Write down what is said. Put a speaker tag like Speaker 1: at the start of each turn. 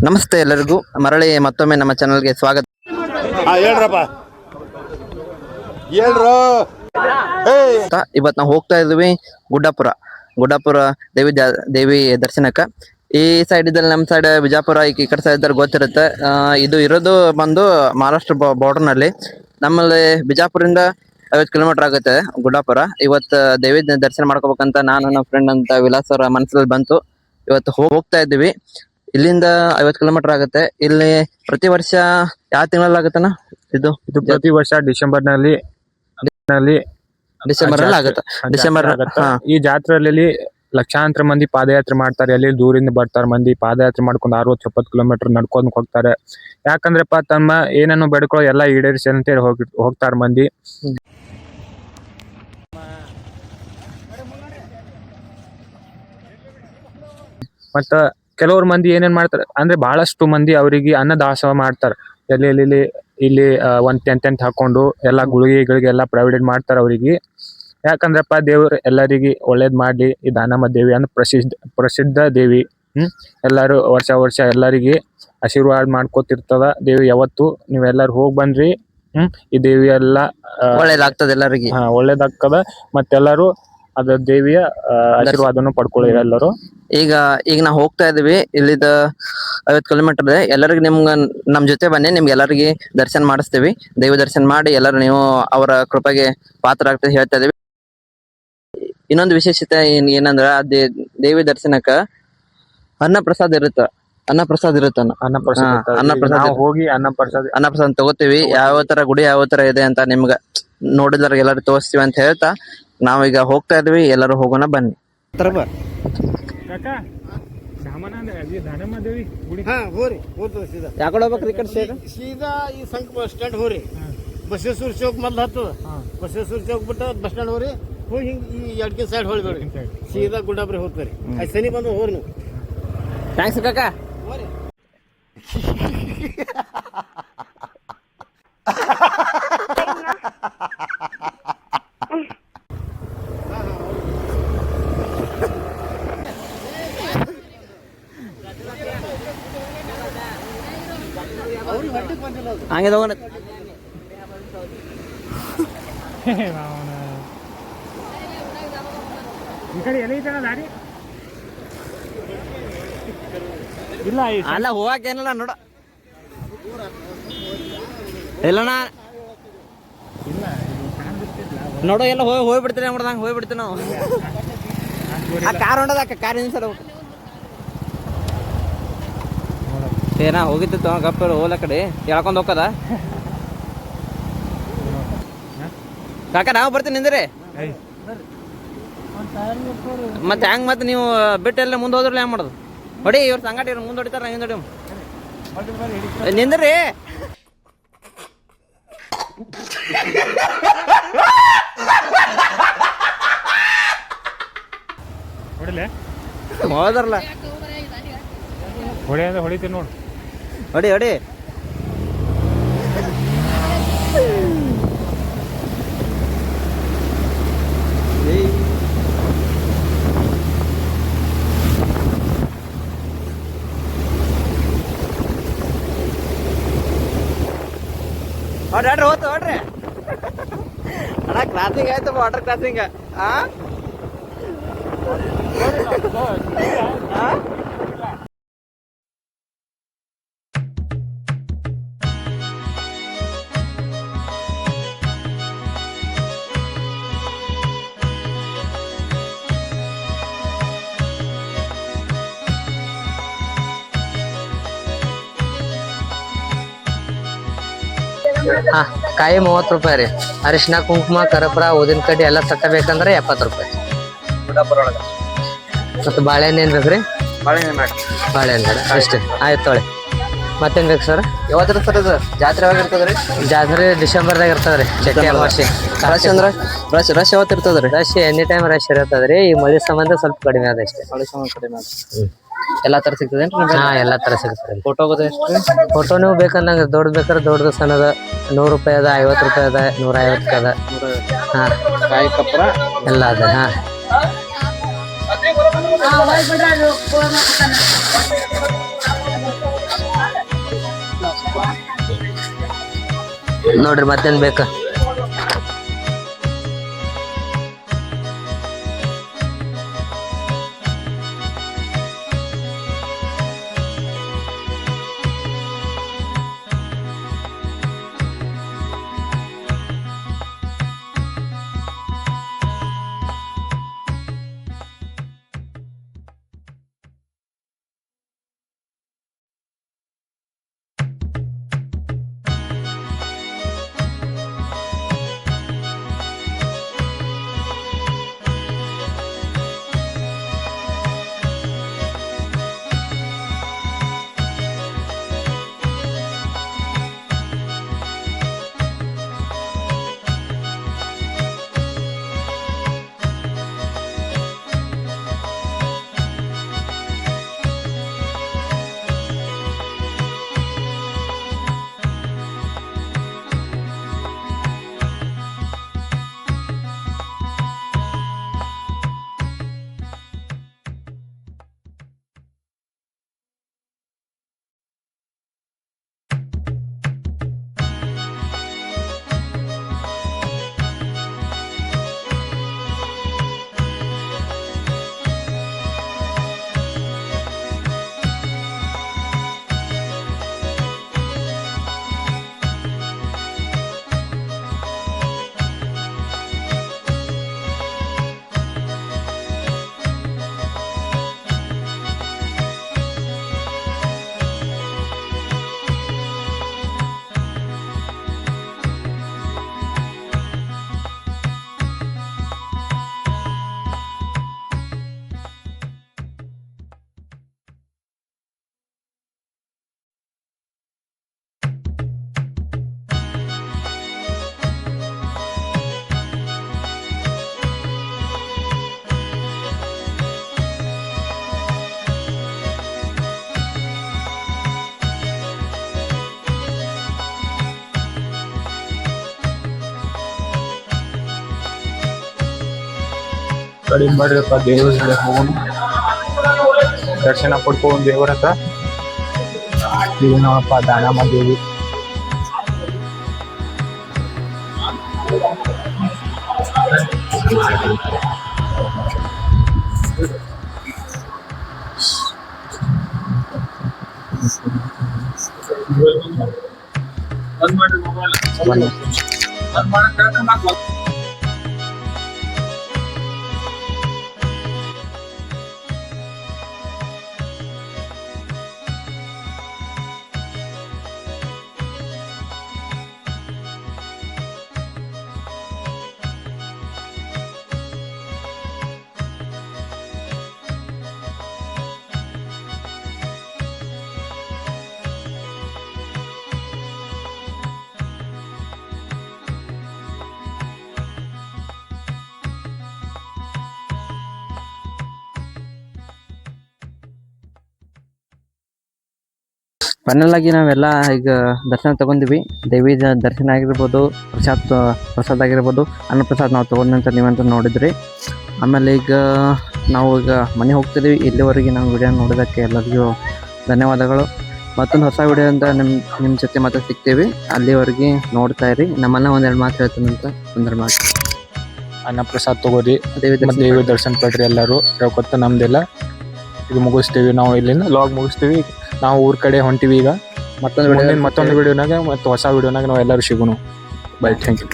Speaker 1: ನಮಸ್ತೆ ಎಲ್ಲರಿಗೂ ಮರಳಿ ಮತ್ತೊಮ್ಮೆ ನಮ್ಮ ಚಾನಲ್ಗೆ ಸ್ವಾಗತ.
Speaker 2: ಹೇಳ್ರಪ್ಪ ಹೇಳ್ರು.
Speaker 1: ಇವತ್ತು ನಾವು ಹೋಗ್ತಾ ಇದ್ವಿ ಗುಡ್ಡಾಪುರ ದೇವಿ ದರ್ಶನಕ್ಕೆ. ಈ ಸೈಡ್ ಇದ್ದಲ್ಲಿ ನಮ್ಮ ಸೈಡ್ ಬಿಜಾಪುರ, ಈ ಕಡೆ ಸೈಡ್ ಇದ್ದಲ್ಲಿ ಗೊತ್ತಿರುತ್ತೆ. ಇದು ಇರೋದು ಬಂದು ಮಹಾರಾಷ್ಟ್ರ ಬಾರ್ಡರ್ ನಲ್ಲಿ. ನಮ್ಮಲ್ಲಿ ಬಿಜಾಪುರಿಂದ 50 ಕಿಲೋಮೀಟರ್ ಆಗುತ್ತೆ ಗುಡ್ಡಾಪುರ. ಇವತ್ತು ದೇವಿ ದರ್ಶನ ಮಾಡ್ಕೋಬೇಕಂತ ನಾನು ನನ್ನ ಫ್ರೆಂಡ್ ಅಂತ ವಿಲಾಸ್ ಅವರ ಮನಸ್ಸಲ್ಲಿ ಬಂತು. ಇವತ್ತು ಹೋಗ್ತಾ ಇದ್ದೀವಿ. ಇಲ್ಲಿಂದ 50 ಕಿಲೋಮೀಟರ್ ಆಗುತ್ತೆ. ಇಲ್ಲಿ ಪ್ರತಿ ವರ್ಷ ಯಾವ ತಿಂಗಳಲ್ಲಿ ಆಗುತ್ತಣ್ಣ? ಇದು
Speaker 3: ಪ್ರತಿ ವರ್ಷ ಡಿಸೆಂಬರ್ ನಲ್ಲಿ
Speaker 1: ಆಗುತ್ತೆ. ಡಿಸೆಂಬರ್
Speaker 3: ಈ ಜಾತ್ರೆಯಲ್ಲಿ ಲಕ್ಷಾಂತರ ಮಂದಿ ಪಾದಯಾತ್ರೆ ಮಾಡ್ತಾರೆ. ಅಲ್ಲಿ ದೂರಿಂದ ಬರ್ತಾರೆ ಮಂದಿ ಪಾದಯಾತ್ರೆ ಮಾಡ್ಕೊಂಡು 60-70 ಕಿಲೋಮೀಟರ್ ನಡ್ಕೊಂಡು ಹೋಗ್ತಾರೆ. ಯಾಕಂದ್ರಪ್ಪ ತಮ್ಮ ಏನನ್ನು ಬೇಡ್ಕೊಳ್ಳೋ ಎಲ್ಲ ಈಡೇರಿಸಿ ಅಂತ ಹೋಗ್ತಾರೆ ಮಂದಿ. ಮತ್ತ ಕೆಲವ್ರು ಮಂದಿ ಏನೇನ್ ಮಾಡ್ತಾರೆ ಅಂದ್ರೆ ಬಹಳಷ್ಟು ಮಂದಿ ಅವರಿಗೆ ಅನ್ನದಾಸೋಹ ಮಾಡ್ತಾರೆ. ಇಲ್ಲಿ ಒಂದ್ ಟೆಂಟ್ ಹಾಕೊಂಡು ಎಲ್ಲಾ ಗುಳಿಗೆಗಳಿಗೆಲ್ಲ ಪ್ರೊವೈಡೆಡ್ ಮಾಡ್ತಾರೆ ಅವರಿಗೆ. ಯಾಕಂದ್ರಪ್ಪ ದೇವ್ರು ಎಲ್ಲರಿಗೆ ಒಳ್ಳೇದ್ ಮಾಡ್ಲಿ. ಈ ದಾನಮ್ಮ ದೇವಿ ಅಂದ್ರೆ ಪ್ರಸಿದ್ಧ ದೇವಿ. ಎಲ್ಲಾರು ವರ್ಷ ಎಲ್ಲರಿಗೆ ಆಶೀರ್ವಾದ ಮಾಡ್ಕೋತಿರ್ತದ ದೇವಿ. ಯಾವತ್ತು ನೀವೆಲ್ಲಾರು ಹೋಗ್ ಬಂದ್ರಿ. ಈ ದೇವಿ ಎಲ್ಲ
Speaker 1: ಒಳ್ಳೇದಾಗ್ತದ ಎಲ್ಲರಿಗೆ.
Speaker 3: ಒಳ್ಳೇದಾಗ್ತದ. ಮತ್ತೆಲ್ಲರೂ ಅದ ದೇವಿಯ ಆಶೀರ್ವಾದನು ಪಡ್ಕೊಳ್ಳಿ ಎಲ್ಲರೂ.
Speaker 1: ಈಗ ನಾವು ಹೋಗ್ತಾ ಇದೀವಿ. ಇಲ್ಲಿದ 50 ಕಿಲೋಮೀಟರ್ ಇದೆ. ಎಲ್ಲರಿಗೂ ನಮ್ ಜೊತೆ ಬನ್ನಿ, ನಿಮ್ಗೆ ಎಲ್ಲರಿಗೆ ದರ್ಶನ ಮಾಡಿಸ್ತೀವಿ. ದೇವಿ ದರ್ಶನ ಮಾಡಿ ಎಲ್ಲರೂ ನೀವು ಅವರ ಕೃಪೆಗೆ ಪಾತ್ರರಾಗ್ತದೆ ಹೇಳ್ತಾ ಇದೀವಿ. ಇನ್ನೊಂದು ವಿಶೇಷತೆ ಏನಂದ್ರ ದೇವಿ ದರ್ಶನಕ್ಕ ಅನ್ನಪ್ರಸಾದ ಇರುತ್ತ.
Speaker 3: ಹೋಗಿ ಅನ್ನಪ್ರಸಾದ
Speaker 1: ತಗೋತೀವಿ. ಯಾವ ತರ ಗುಡಿ ಯಾವ ತರ ಇದೆ ಅಂತ ನಿಮ್ಗ ನೋಡಿದ್ರ ಎಲ್ಲರೂ ತೋರಿಸ್ತೀವಿ ಅಂತ ಹೇಳ್ತಾ ನಾವೀಗ ಹೋಗ್ತಾ ಇದೀವಿ. ಎಲ್ಲರೂ ಹೋಗೋಣ ಬನ್ನಿ. ಯಾಕಡೆ ಹೋಗ್ಬೇಕ್ರಿ?
Speaker 2: ಸೀದಾ ಈ ಸಂಕ ಬಸ್ ಸ್ಟ್ಯಾಂಡ್ ಹೋರಿ. ಬಸವೇಶ್ವರ ಚೌಕ್ ಮೊದ್ಲು ಹತ್ತದ. ಬಸವೇಶ್ವರ ಚೌಕ್ ಬಿಟ್ಟ ಬಸ್ ಸ್ಟ್ಯಾಂಡ್ ಹೋರಿ. ಹೋಗಿ ಹಿಂಗ್ ಈ ಎಡ್ಕಿನ ಸೈಡ್ ಹೊಳ್ಬೇಡ್ರಿ. ಸೀದಾ ಗುಡ್ಡಾಪುರ ಹೋಗ್ತಾರೆ. ಶನಿ ಬಂದು ಹೋರಿ ನೀವು.
Speaker 1: ಥ್ಯಾಂಕ್ಸ್ ಕಾಕ. ಹಂಗೆ ತಗೊಂಡ ಅಲ್ಲ ಹೋಗಕ್ ಏನಲ್ಲ ನೋಡ. ಇಲ್ಲಣ್ಣ ನೋಡೋ ಎಲ್ಲ ಹೋಗ್ಬಿಡ್ತೀವಿ ನೋಡ್ದಂಗ ಹೋಗ್ಬಿಡ್ತೀವಿ ನಾವು. ಆ ಕಾರ್ ಹೊಂಡದ ಕಾರ್ ಸರ್ ಏನಾ ಹೋಗಿತ್ತು ಗಪ್ಪ ಹೋಲ ಕಡೆ ಹೇಳ್ಕೊಂಡ್ ಹೋಗದ ಕಾಕ. ನಾವು ಬರ್ತೀನಿ ನಿಂದ್ರಿ ಮತ್ತೆ ಹೆಂಗ್ ಮತ್ತೆ ನೀವು ಬಿಟ್ಟೆಲ್ಲ ಮುಂದೆ ಹೋದ್ರಲ್ಲ ಹೆಂಗ್ ಮಾಡೋದು? ಹೊಡಿ ಇವ್ರ ಸಂಗಾಟ ಇವ್ರು ಮುಂದೆ ಹೊಡಿತಾರ ಹಿಂದೆ ಹೊಡಿ ನಿಂದ್ರಿ. ಹೋದ್ರಲ್ಲ
Speaker 3: ಹೊಡಿ ಅಂದ್ರೆ ಹೊಡಿತೀವಿ ನೋಡು.
Speaker 1: ಹೊಡಿ ಹೊಡ್ರಿ ಅಣ್ಣ. ಕ್ರಾಸಿಂಗ್ ಆಯ್ತು, ವಾಟರ್ ಕ್ರಾಸಿಂಗ್. ಕಾಯಿ 30 ರೂಪಾಯಿ ರೀ. ಅರಿಶಿನ ಕುಂಕುಮ ಕರ್ಪೂರ ಊದಿನ ಕಡ್ಡಿ ಎಲ್ಲ ಸಟ್ಟ ಬೇಕಂದ್ರೆ 70 ರೂಪಾಯಿ. ಮತ್ತೆ ಬಾಳೆಹಣ್ಣು ಏನ್ ಬೇಕ್ರಿ? ಬಾಳೆಹಣ್ಣು ಅಷ್ಟೇ. ಆಯ್ತು ತೊಳೆ. ಮತ್ತೇನ್ ಬೇಕು ಸರ್? ಯಾವತ್ತಿರ ಸರ್ ಇದು ಜಾತ್ರೆ ಯಾವಾಗ ಇರ್ತದ್ರಿ? ಜಾತ್ರೆ ಡಿಸೆಂಬರ್ದಾಗ ಇರ್ತದ್ರಿ. ಚಟ್ಟಿ ಅಮಾವಾಸ್ಯೆ. ರಶ್ ಅಂದ್ರೆ ರಶ್ ಯಾವತ್ತು ಇರ್ತದ್ರಿ? ರಶ್ ಎನಿ ಟೈಮ್ ರಶ್ ಇರ್ತದ್ರಿ. ಈ ಮಳೆ ಸಂಬಂಧ ಸ್ವಲ್ಪ ಕಡಿಮೆ ಅದ ಅಷ್ಟೇ. ಮಳೆ ಸಂಬಂಧ ಕಡಿಮೆ ಅದ. ಎಲ್ಲಾ ತರ ಸಿಗ್ತದೇನ್ರಿ? ಹಾ ಎಲ್ಲಾ ತರ ಸಿಗ್ತದೆ. ಫೋಟೋ ಎಷ್ಟು? ಫೋಟೋ ನೀವು ಬೇಕಂದಂಗ ದೊಡ್ಡ ಬೇಕಾದ್ರೆ ದೊಡ್ಡದು ಸಣ್ಣದ 100 ರೂಪಾಯಿ ಅದ, 50 ರೂಪಾಯಿ ಅದ, 150 ಅದ. ಹಾ ಕಾಯಿ ಕಪ್ಪರ ಎಲ್ಲ ಅದ. ಹಾ ನೋಡ್ರಿ ಮತ್ತೇನ್ ಬೇಕಾ?
Speaker 3: ಕಡಿಮೆ ಬರ್ರಿಪ್ಪ ದೇವ್ರ ಹೋಗೋಣ, ದರ್ಶನ ಪಡ್ಕೊಂಡು ದೇವರ ಹತ್ರ. ಇದು ನಾವಪ್ಪ ದಾನಮ್ಮ ದೇವಿ.
Speaker 1: ಫೈನಲ್ ಆಗಿ ನಾವೆಲ್ಲ ಈಗ ದರ್ಶನ ತಗೊಂಡಿವಿ. ದೇವಿ ದರ್ಶನ ಆಗಿರ್ಬೋದು, ಪ್ರಸಾದ ಆಗಿರ್ಬೋದು, ಅನ್ನಪ್ರಸಾದ್ ನಾವು ತಗೊಂಡಂತ ನೀವಂತ ನೋಡಿದ್ರಿ. ಆಮೇಲೆ ಈಗ ನಾವು ಈಗ ಮನೆ ಹೋಗ್ತಿದ್ದೀವಿ. ಇಲ್ಲಿವರೆಗೆ ನಾವು ವಿಡಿಯೋ ನೋಡೋದಕ್ಕೆ ಎಲ್ಲರಿಗೂ ಧನ್ಯವಾದಗಳು. ಮತ್ತೊಂದು ಹೊಸ ವಿಡಿಯೋ ಅಂತ ನಿಮ್ಮ ಜೊತೆ ಮತ್ತೆ ಸಿಗ್ತೀವಿ. ಅಲ್ಲಿವರೆಗೆ ನೋಡ್ತಾ ಇರಿ. ನಮ್ಮನ್ನ ಒಂದೆರಡು ಮಾತು ಹೇಳ್ತೀನಂತ ಒಂದೆರಡು ಮಾತು.
Speaker 3: ಅನ್ನಪ್ರಸಾದ್ ತಗೋರಿ,
Speaker 1: ದೇವಿ
Speaker 3: ದೇವಿ ದರ್ಶನ ಪಡ್ರಿ ಎಲ್ಲರೂ. ಹೇಳ್ಕೊತ ನಮ್ದೆಲ್ಲ ಇದು ಮುಗಿಸ್ತೀವಿ. ನಾವು ಇಲ್ಲಿಂದ ಲಾಗ್ ಮುಗಿಸ್ತೀವಿ. ನಾವು ಊರ್ ಕಡೆ ಹೊಂಟಿವಿ ಈಗ. ಮತ್ತೊಂದು ವಿಡಿಯೋನಾಗ ಮತ್ತು ಹೊಸ ವಿಡಿಯೋನಾಗ ನಾವು ಎಲ್ಲರೂ ಸಿಗೋಣ. Bye, thank you.